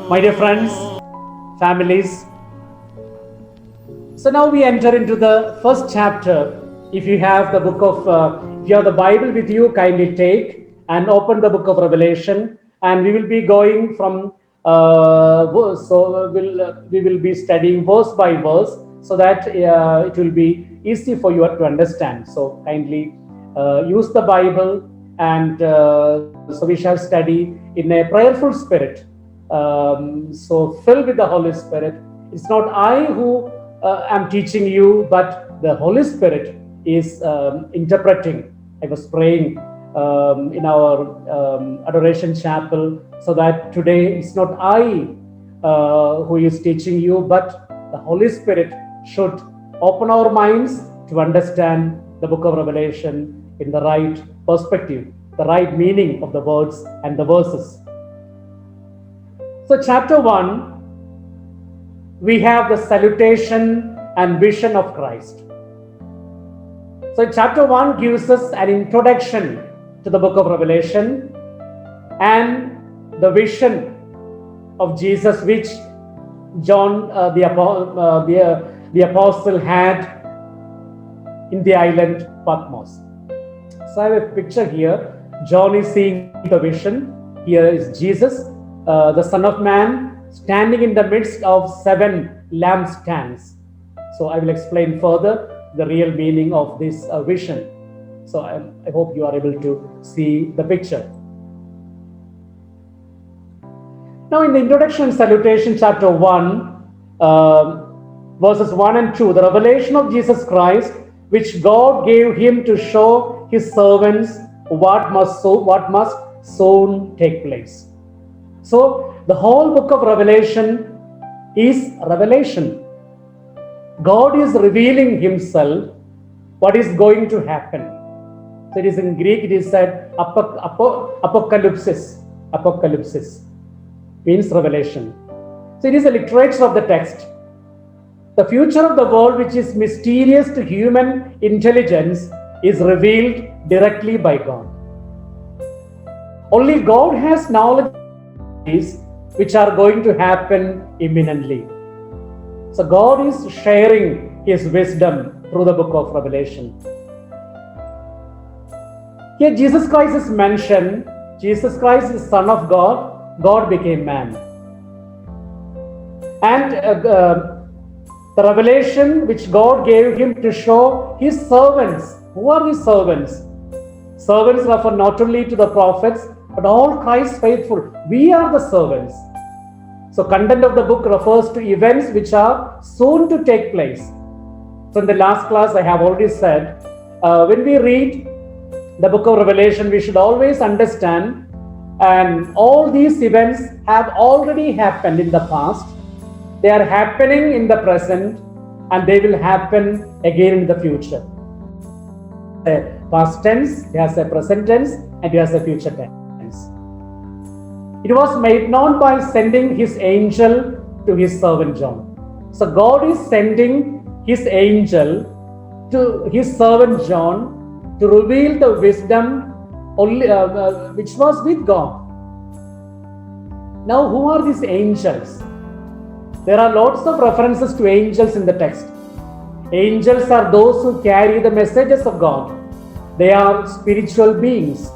My dear friends, families, so now we enter into the first chapter. If you have the if you have the Bible with you, kindly take and open the book of Revelation, and we will be going from we will be studying verse by verse, so that it will be easy for you to understand. So kindly use the Bible, and so we shall study in a prayerful spirit. So filled with the Holy Spirit. It's not I who am teaching you, but the Holy Spirit is interpreting. I was praying in our adoration chapel, so that today it's not I who is teaching you, but the Holy Spirit should open our minds to understand the book of Revelation in the right perspective, the right meaning of the words and the verses. So, chapter 1, we have the salutation and vision of Christ. So, chapter 1 gives us an introduction to the book of Revelation and the vision of Jesus, which John the apostle had in the island Patmos. So, I have a picture here. John is seeing the vision. Here is Jesus, the Son of Man, standing in the midst of 7 lampstands. So I will explain further the real meaning of this vision. So I hope you are able to see the picture. Now in the introduction and salutation, chapter 1, verses 1 and 2, the revelation of Jesus Christ, which God gave him to show his servants what must soon take place. So the whole book of Revelation is revelation. God is revealing himself, what is going to happen. So it is in Greek, it is said apocalypsis. Apocalypsis means revelation. So it is a literature of the text. The future of the world, which is mysterious to human intelligence, is revealed directly by God. Only God has knowledge which are going to happen imminently. So God is sharing his wisdom through the book of Revelation. Here Jesus Christ is mentioned. Jesus Christ is Son of God. God became man. And the revelation which God gave him to show his servants. Who are his servants? Servants refer not only to the prophets, but all Christ's faithful. We are the servants. So content of the book refers to events which are soon to take place. So in the last class I have already said, when we read the book of Revelation, we should always understand, and all these events have already happened in the past. They are happening in the present, and they will happen again in the future. A past tense, it has a present tense, and it has a future tense. It was made known by sending his angel to his servant John. So God is sending his angel to his servant John to reveal the wisdom only which was with God. Now, who are these angels? There are lots of references to angels in the text. Angels are those who carry the messages of God. They are spiritual beings.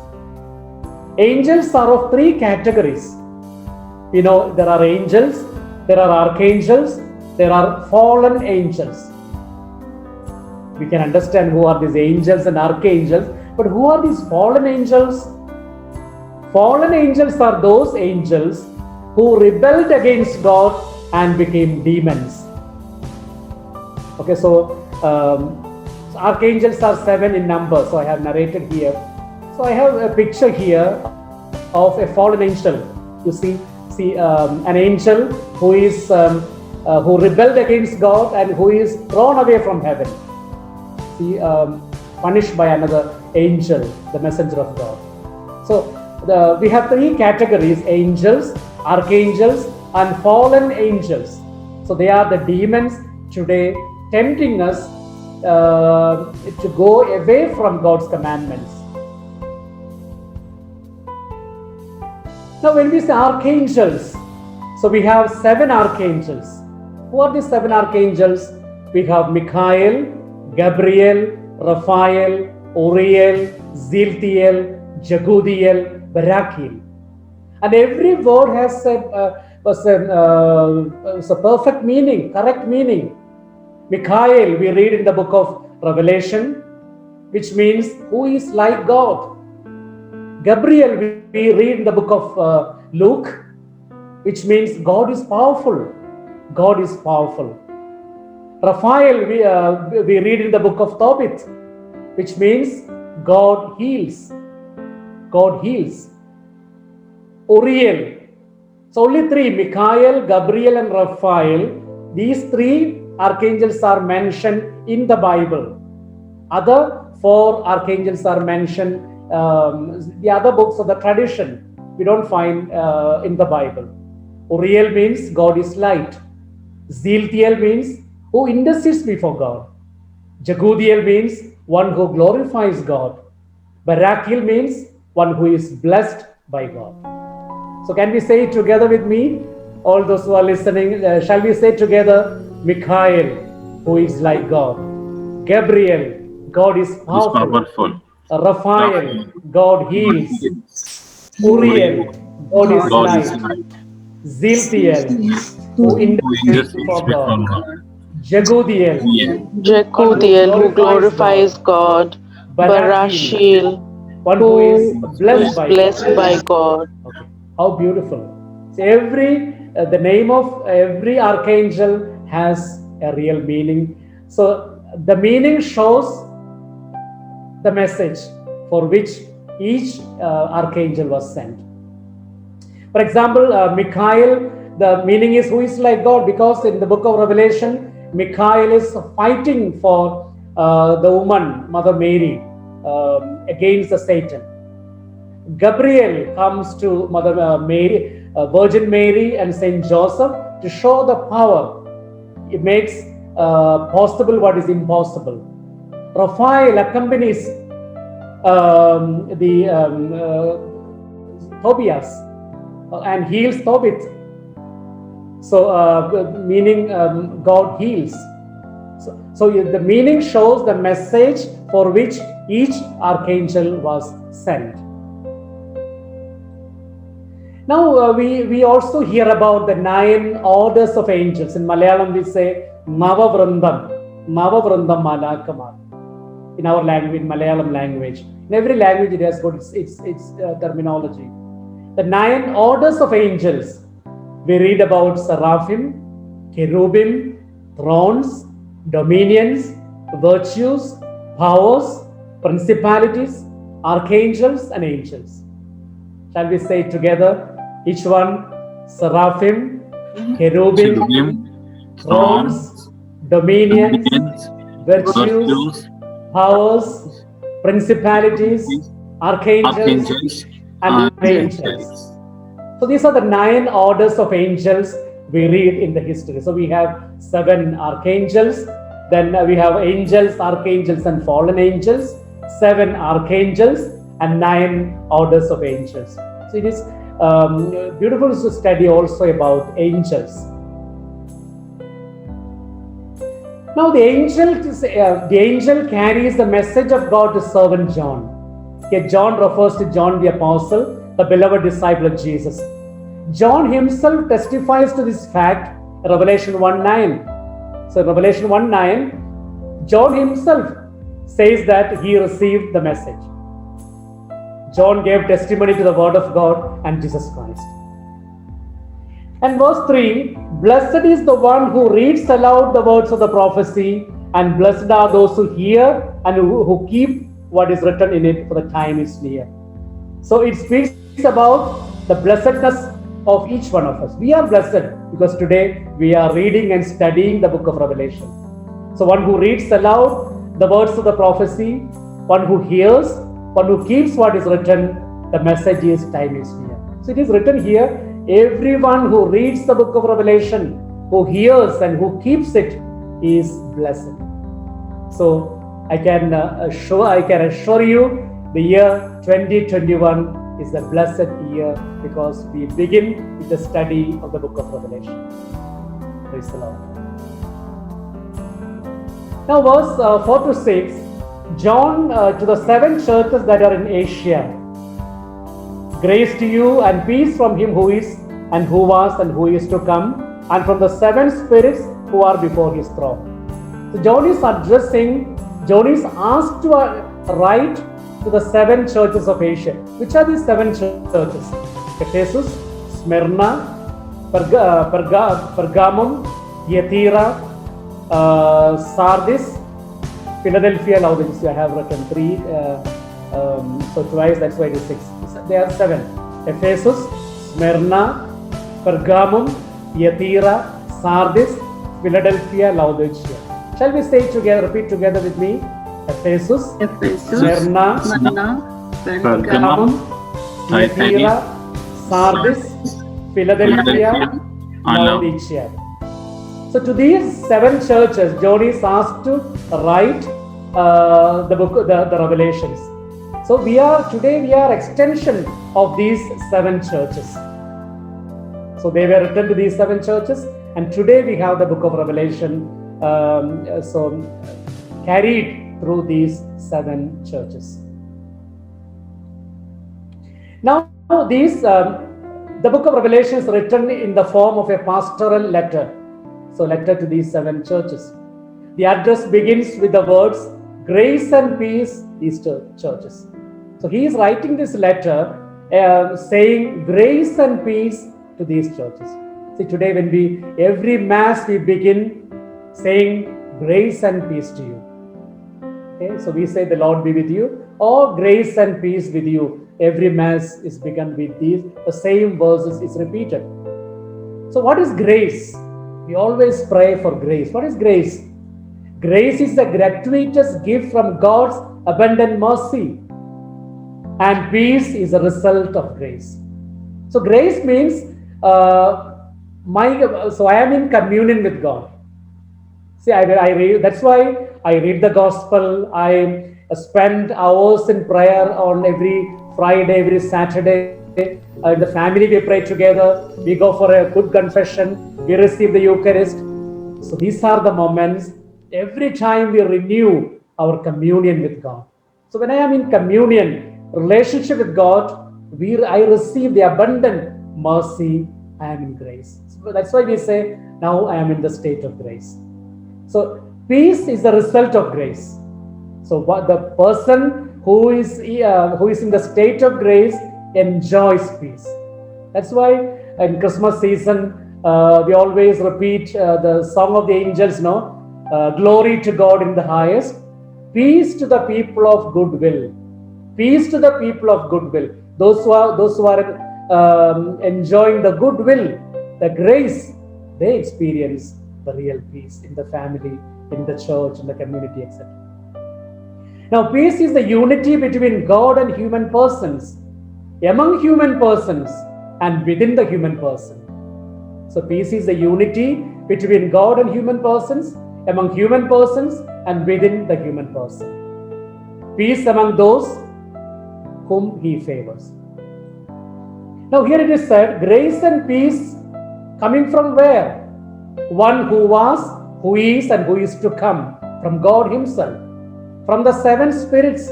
Angels are of 3 categories. You know, there are angels, there are archangels, there are fallen angels. We can understand who are these angels and archangels, but who are these fallen angels? Fallen angels are those angels who rebelled against God and became demons. Okay, so archangels are 7 in number, so I have narrated here. So I have a picture here of a fallen angel. You see an angel who is who rebelled against God and who is thrown away from heaven. See, punished by another angel, the messenger of God. So we have 3 categories: angels, archangels, and fallen angels. So they are the demons today, tempting us to go away from God's commandments. Now when we say archangels, So we have 7 archangels. Who are the 7 archangels? We have Michael, Gabriel, Raphael, Uriel, Ziltiel, Jagudiel, Barachiel. And every word has a perfect meaning, correct meaning. Michael, we read in the book of Revelation, which means who is like God. Gabriel, we read in the book of Luke, which means God is powerful. God is powerful. Raphael, we read in the book of Tobit, which means God heals. God heals. Uriel. So only 3, Michael, Gabriel and Raphael. These 3 archangels are mentioned in the Bible. Other 4 archangels are mentioned the other books of the tradition. We don't find in the Bible. Uriel means God is light. Ziltiel means who intercedes before God. Jagudiel means one who glorifies God. Barachiel means one who is blessed by God. So can we say it together with me? All those who are listening, shall we say together? Michael, who is like God. Gabriel, God is powerful. Raphael, God heals. Uriel, God is light. Ziltiel, who intercedes before God. Jagudiel, who glorifies God. Barachiel, who is blessed by God. Okay. How beautiful. So the name of every archangel has a real meaning. So the meaning shows the message for which each archangel was sent. For example, Michael, the meaning is who is like God, because in the book of Revelation, Michael is fighting for the woman, Mother Mary, against the Satan. Gabriel comes to Mother Mary, Virgin Mary and Saint Joseph to show the power. It makes possible what is impossible. Raphael accompanies Tobias and heals Tobit. So meaning God heals. So the meaning shows the message for which each archangel was sent. Now we also hear about the 9 orders of angels. In Malayalam we say Navavrandam Malakamar. In our language, Malayalam language. In every language it has got its terminology. The 9 orders of angels. We read about seraphim, cherubim, thrones, dominions, virtues, powers, principalities, archangels and angels. Shall we say it together? Each one: seraphim, cherubim, thrones, dominions, virtues, powers, principalities, archangels and angels. So these are the 9 orders of angels we read in the history. So we have 7 archangels, then we have angels, archangels and fallen angels, 7 archangels and 9 orders of angels. So it is beautiful to study also about angels. Now the angel carries the message of God to servant John. Here John refers to John the Apostle, the beloved disciple of Jesus. John himself testifies to this fact in Revelation 1:9. So in Revelation 1:9, John himself says that he received the message. John gave testimony to the word of God and Jesus Christ. And verse 3, blessed is the one who reads aloud the words of the prophecy, and blessed are those who hear and who keep what is written in it, for the time is near. So it speaks about the blessedness of each one of us. We are blessed because today we are reading and studying the book of Revelation. So one who reads aloud the words of the prophecy, one who hears, one who keeps what is written, the message is time is near. So it is written here, everyone who reads the book of Revelation, who hears and who keeps it is blessed. So I can assure you the year 2021 is a blessed year because we begin with the study of the book of Revelation. Praise the Lord. Now, verse 4 to 6, John to the 7 churches that are in Asia. Grace to you and peace from him who is and who was and who is to come, and from the 7 spirits who are before his throne. So John is asked to write to the 7 churches of Asia. Which are these 7 churches? Ephesus, Smyrna, Pergamum, Thyatira, Sardis, Philadelphia, Laodicea. I have written 3, so twice, that's why it is 6. There are 7. Ephesus, Smyrna, Pergamum, Thyatira, Sardis, Philadelphia, Laodicea. Shall we say together, repeat together with me? Ephesus, Smyrna, Pergamum, Thyatira, Sardis, Philadelphia, Laodicea. So to these 7 churches, John is asked to write the book, the Revelations. So today we are extension of these 7 churches. So they were written to these 7 churches, and today we have the book of Revelation carried through these 7 churches. Now the book of Revelation is written in the form of a pastoral letter. So letter to these 7 churches. The address begins with the words, grace and peace, these churches. So he is writing this letter saying grace and peace to these churches. See, today every mass we begin saying grace and peace to you. Okay, so we say the Lord be with you, or grace and peace with you. Every mass is begun with the same verses is repeated. So what is grace? We always pray for grace. What is grace? Grace is a gratuitous gift from God's abundant mercy, and peace is a result of grace. So grace means I am in communion with God. See, I read. That's why I read the gospel. I spend hours in prayer on every Friday, every Saturday. In the family we pray together. We go for a good confession. We receive the Eucharist. So these are the moments. Every time we renew our communion with God. So when I am in communion, relationship with God, I receive the abundant mercy. I am in grace. So that's why we say, now I am in the state of grace. So peace is the result of grace. So what the person who is in the state of grace enjoys peace. That's why in Christmas season we always repeat the song of the angels. Glory to God in the highest, peace to the people of goodwill. Peace to the people of goodwill. Those who are enjoying the goodwill, the grace, they experience the real peace in the family, in the church, in the community, etc. Now, peace is the unity between God and human persons, among human persons, and within the human person. So, peace is the unity between God and human persons, among human persons, and within the human person. Peace among those whom He favors. Now, here it is said, grace and peace coming from where? One who was, who is, and who is to come, from God Himself, from the 7 spirits,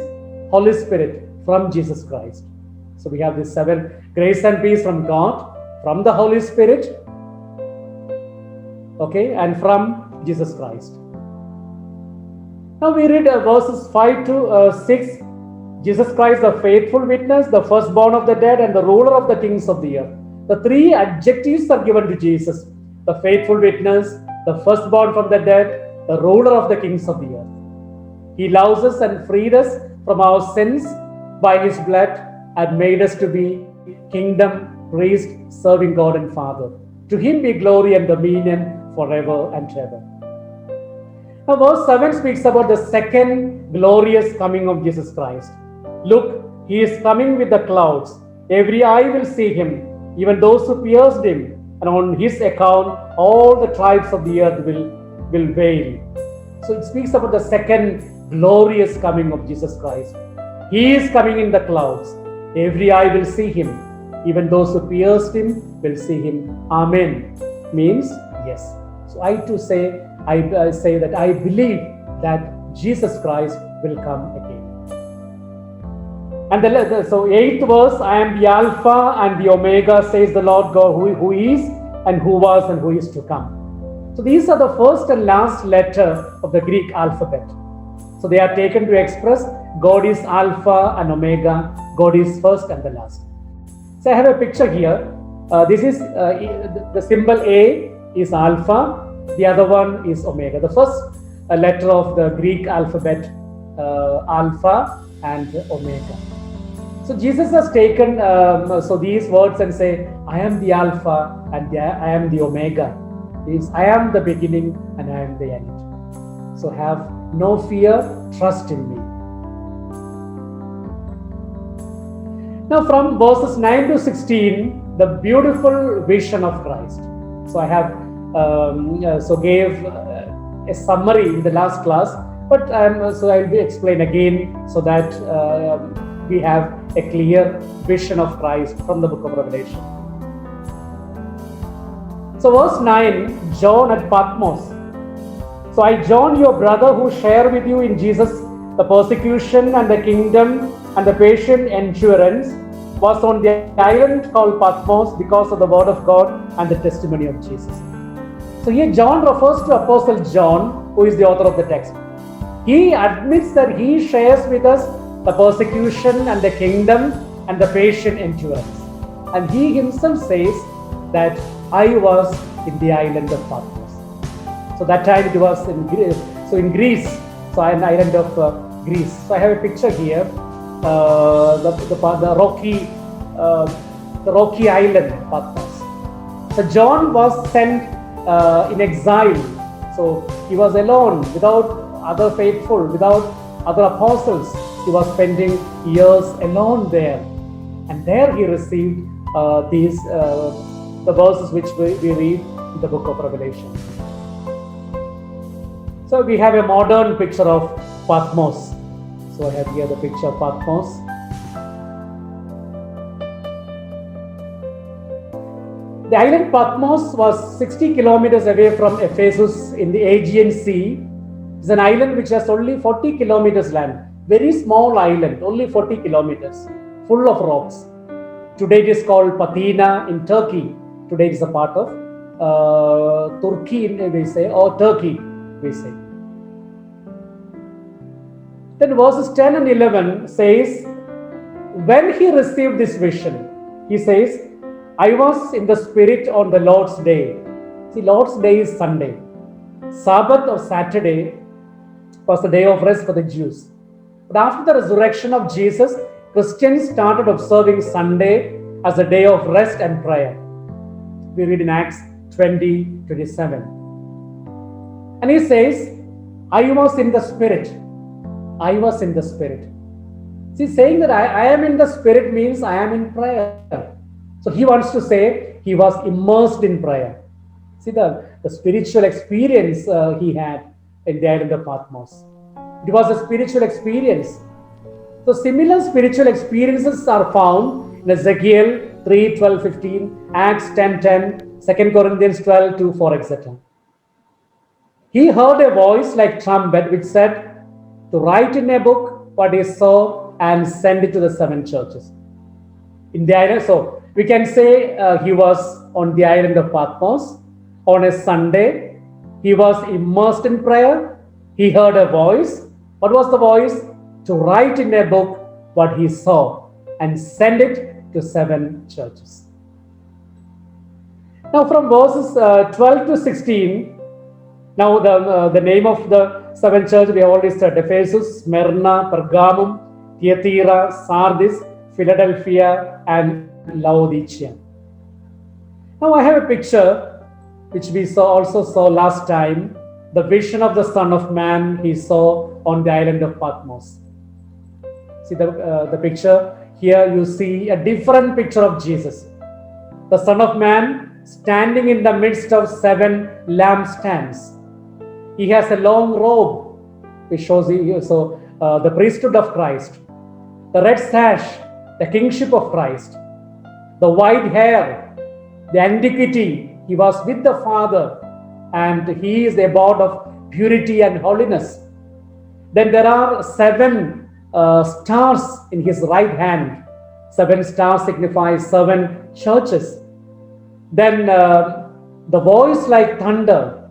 Holy Spirit, from Jesus Christ. So we have this 7, grace and peace from God, from the Holy Spirit, okay, and from Jesus Christ. Now we read verses 5 to 6. Jesus Christ, the faithful witness, the firstborn of the dead, and the ruler of the kings of the earth. The 3 adjectives are given to Jesus: the faithful witness, the firstborn from the dead, the ruler of the kings of the earth. He loves us and freed us from our sins by His blood and made us to be kingdom, priest, serving God and Father. To Him be glory and dominion forever and ever. Now verse 7 speaks about the second glorious coming of Jesus Christ. Look, He is coming with the clouds. Every eye will see Him, even those who pierced Him, and on His account all the tribes of the earth will wail. So it speaks about the second glorious coming of Jesus Christ. He is coming in the clouds. Every eye will see him. Even those who pierced him will see him. Amen. Means yes. So I too say, I say that I believe that Jesus Christ will come again. And so 8th verse, I am the Alpha and the Omega, says the Lord God, who is and who was and who is to come. So these are the first and last letter of the Greek alphabet. So they are taken to express God is Alpha and Omega, God is first and the last. So I have a picture here. This is the symbol A is Alpha, the other one is Omega. The first letter of the Greek alphabet, Alpha and Omega. So Jesus has taken these words and say, I am the Alpha and I am the Omega. I am the beginning and I am the end. So have no fear, trust in me. Now from verses 9 to 16, the beautiful vision of Christ. So I have gave a summary in the last class, but I will explain again so that we have a clear vision of Christ from the book of Revelation. So verse 9, John at Patmos. So I, John, your brother, who share with you in Jesus the persecution and the kingdom and the patient endurance, was on the island called Patmos because of the word of God and the testimony of Jesus. So here John refers to Apostle John, who is the author of the text. He admits that he shares with us the persecution and the kingdom and the patient endurance. And he himself says that I was in the island of Patmos. So that time it was in Greece. So an island of Greece. So I have a picture here. The rocky island Patmos. So John was sent in exile. So he was alone, without other faithful, without other apostles. He was spending years alone there, and there he received the verses which we read in the book of Revelation. So we have a modern picture of Patmos. So I have here the picture of Patmos. The island Patmos was 60 kilometers away from Ephesus in the Aegean Sea. It's an island which has only 40 kilometers land. Very small island, only 40 kilometers, full of rocks. Today it is called Patina in Turkey. Today it is a part of Turkey, we say, or Turkey, we say. Then verses 10 and 11 says, when he received this vision, he says, I was in the Spirit on the Lord's day. See, Lord's day is Sunday. Sabbath or Saturday was the day of rest for the Jews. But after the resurrection of Jesus, Christians started observing Sunday as a day of rest and prayer. We read in Acts 20:27. And he says, I was in the Spirit. I was in the Spirit. See, saying that I am in the Spirit means I am in prayer. So he wants to say he was immersed in prayer. See the spiritual experience he had in the island of Patmos. It was a spiritual experience. So similar spiritual experiences are found in Ezekiel 3:12-15, Acts 10:10, 2 Corinthians 12:2-4, etc. He heard a voice like trumpet which said to write in a book what he saw and send it to the 7 churches. In the island, so we can say he was on the island of Patmos on a Sunday. He was immersed in prayer. He heard a voice. What was the voice? To write in a book what he saw and send it to 7 churches. Now from verses 12-16, now the name of the 7 churches we have already said: Ephesus, Smyrna, Pergamum, Thyatira, Sardis, Philadelphia, and Laodicea. Now I have a picture which we also saw last time, the vision of the Son of Man he saw on the island of Patmos. See the picture here, you see a different picture of Jesus. The Son of Man standing in the midst of 7 lampstands. He has a long robe which shows the priesthood of Christ. The red sash the kingship of Christ, the white hair, the antiquity. He was with the Father, and he is the abode of purity and holiness. Then there are 7 stars in his right hand. 7 stars signifies 7 churches. Then the voice like thunder,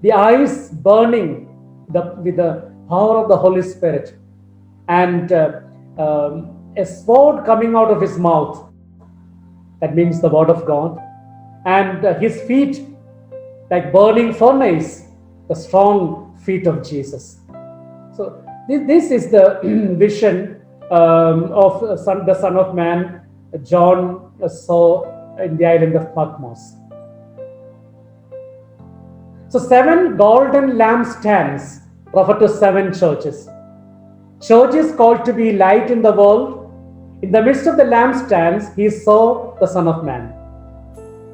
the eyes burning with the power of the Holy Spirit, and a sword coming out of his mouth. That means the word of God. And his feet like burning furnace, the strong feet of Jesus. So this is the vision of the Son of Man John saw in the island of Patmos. So 7 golden lampstands refer to 7 churches. Church is called to be light in the world. In the midst of the lampstands, he saw the Son of Man.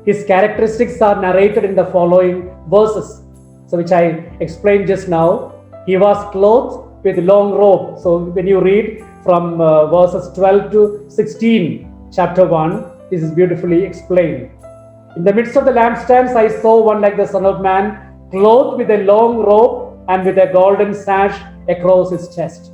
His characteristics are narrated in the following verses, so which I explained just now. He was clothed with long robe. So when you read from verses 12 to 16, chapter 1, this is beautifully explained. In the midst of the lampstands, I saw one like the Son of Man, clothed with a long robe and with a golden sash across his chest.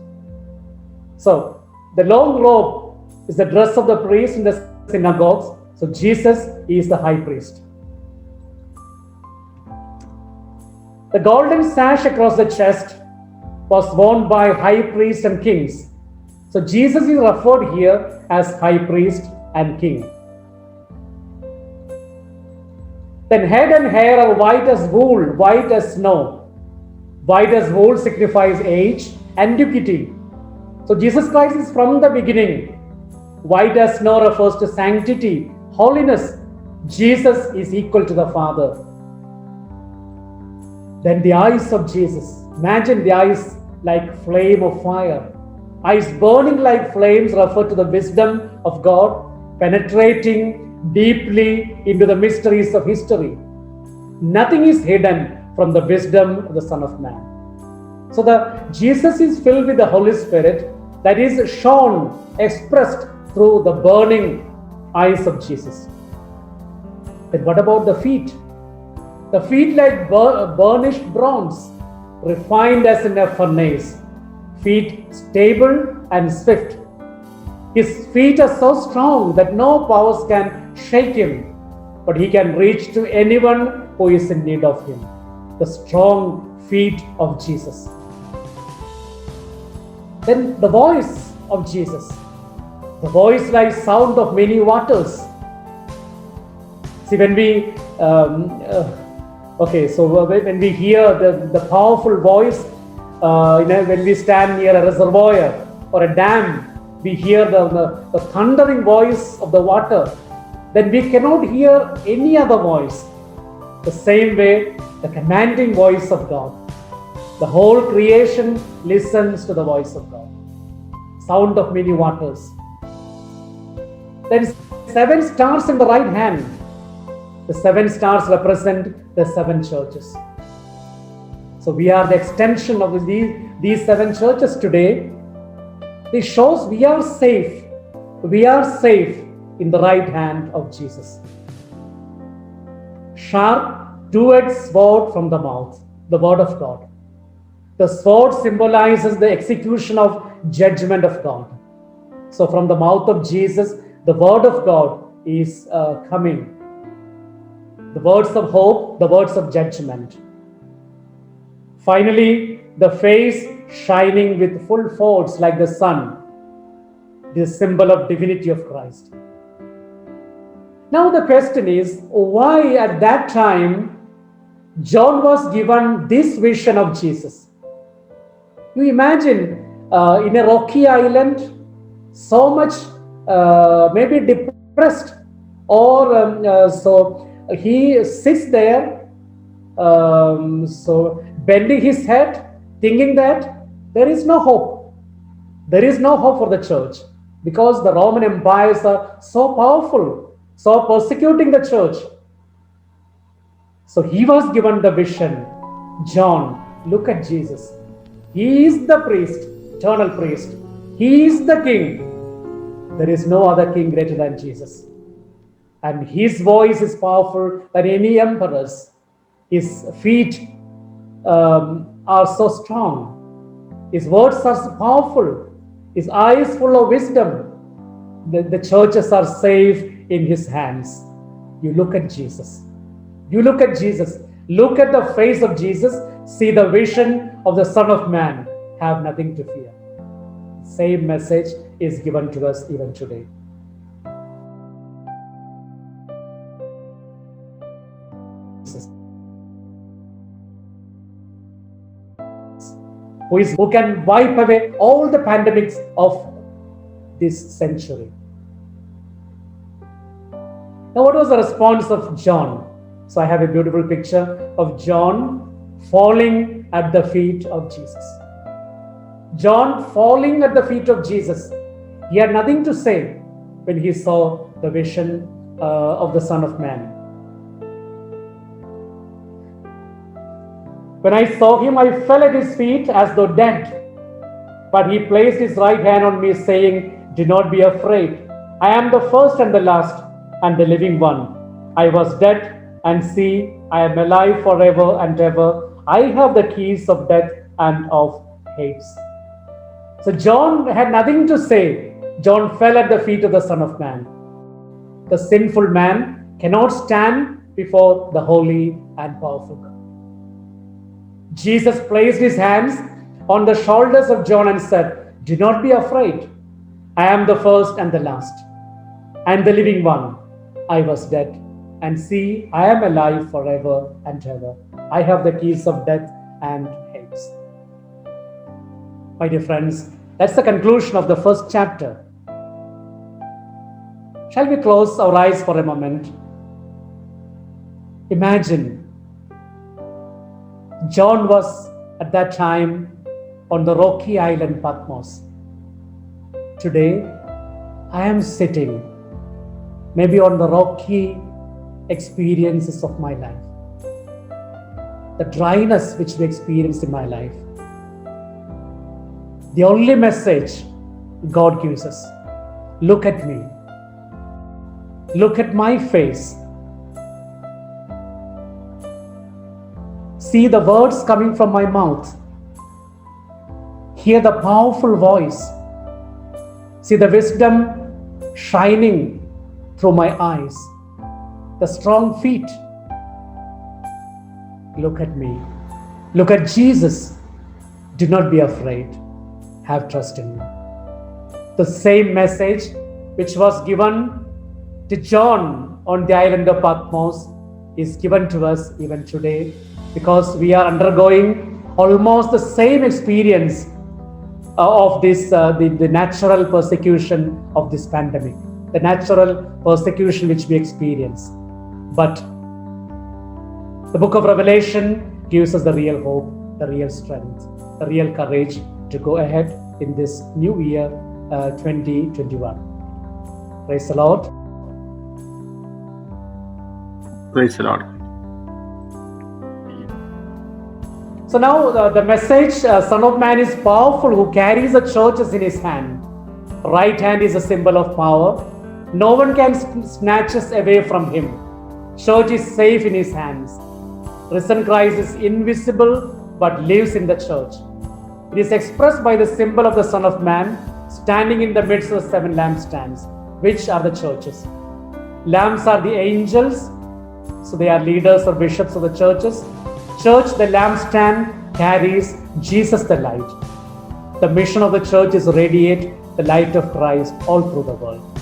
So the long robe is the dress of the priest in the synagogues. So Jesus is the high priest. The golden sash across the chest was worn by high priests and kings. So Jesus is referred here as high priest and king. Then head and hair are white as wool, white as snow. White as wool signifies age, antiquity. So Jesus Christ is from the beginning. White as snow refers to sanctity, holiness. Jesus is equal to the Father. Then the eyes of Jesus. Imagine the eyes like flame of fire. Eyes burning like flames refer to the wisdom of God, penetrating deeply into the mysteries of history. Nothing is hidden from the wisdom of the Son of Man. So the Jesus is filled with the Holy Spirit, that is shown, expressed through the burning eyes of Jesus. Then what about the feet? The feet like burnished bronze, refined as in a furnace. Feet stable and swift. His feet are so strong that no powers can shake him, but he can reach to anyone who is in need of him. The strong feet of Jesus. Then the voice of Jesus. The voice like sound of many waters. See, when we when we hear the powerful voice, when we stand near a reservoir or a dam, we hear the thundering voice of the water. Then we cannot hear any other voice. The same way, the commanding voice of God. The whole creation listens to the voice of God. Sound of many waters. Then 7 stars in the right hand. The 7 stars represent the 7 churches. So we are the extension of these 7 churches today. This shows we are safe. We are safe in the right hand of Jesus. Sharp, two-edged sword from the mouth, the word of God. The sword symbolizes the execution of judgment of God. So from the mouth of Jesus, the word of God is coming. The words of hope, the words of judgment. Finally, the face shining with full force like the sun, the symbol of divinity of Christ. Now the question is, why at that time John was given this vision of Jesus? You imagine in a rocky island, so much maybe depressed, or so he sits there, so bending his head, thinking that there is no hope. There is no hope for the church because the Roman empires are so powerful, so persecuting the church. So he was given the vision. John, look at Jesus. He is the priest, eternal priest. He is the king. There is no other king greater than Jesus. And his voice is powerful than any emperor's. His feet are so strong. His words are so powerful. His eyes full of wisdom. The churches are safe in his hands. You look at Jesus. You look at Jesus. Look at the face of Jesus. See the vision of the Son of Man. Have nothing to fear. Same message is given to us even today. Who can wipe away all the pandemics of this century. Now, what was the response of John? So I have a beautiful picture of John falling at the feet of Jesus. John falling at the feet of Jesus. He had nothing to say when he saw the vision of the Son of Man. When I saw him, I fell at his feet as though dead. But he placed his right hand on me, saying, "Do not be afraid. I am the first and the last and the living one. I was dead, and see, I am alive forever and ever. I have the keys of death and of Hades." So John had nothing to say. John fell at the feet of the Son of Man. The sinful man cannot stand before the holy and powerful God. Jesus placed his hands on the shoulders of John and said, "Do not be afraid. I am the first and the last, and the living one. I was dead, and see, I am alive forever and ever. I have the keys of death and Hades." My dear friends, that's the conclusion of the first chapter. Shall we close our eyes for a moment? Imagine John was at that time on the rocky island Patmos. Today, I am sitting maybe on the rocky experiences of my life, the dryness which we experienced in my life. The only message God gives us: look at me, look at my face. See the words coming from my mouth. Hear the powerful voice. See the wisdom shining through my eyes. The strong feet. Look at me. Look at Jesus. Do not be afraid. Have trust in me. The same message which was given to John on the island of Patmos is given to us even today, because we are undergoing almost the same experience of this, the natural persecution of this pandemic, the natural persecution which we experience. But the book of Revelation gives us the real hope, the real strength, the real courage to go ahead in this new year 2021. Praise the Lord. Praise the Lord. So now the message, Son of Man is powerful, who carries the churches in his hand. Right hand is a symbol of power. No one can snatch us away from him. Church is safe in his hands. Risen Christ is invisible but lives in the church. It is expressed by the symbol of the Son of Man standing in the midst of the 7 lampstands, which are the churches. Lamps are the angels, so they are leaders or bishops of the churches. Church, the lampstand, carries Jesus the light. The mission of the church is radiate the light of Christ all through the world.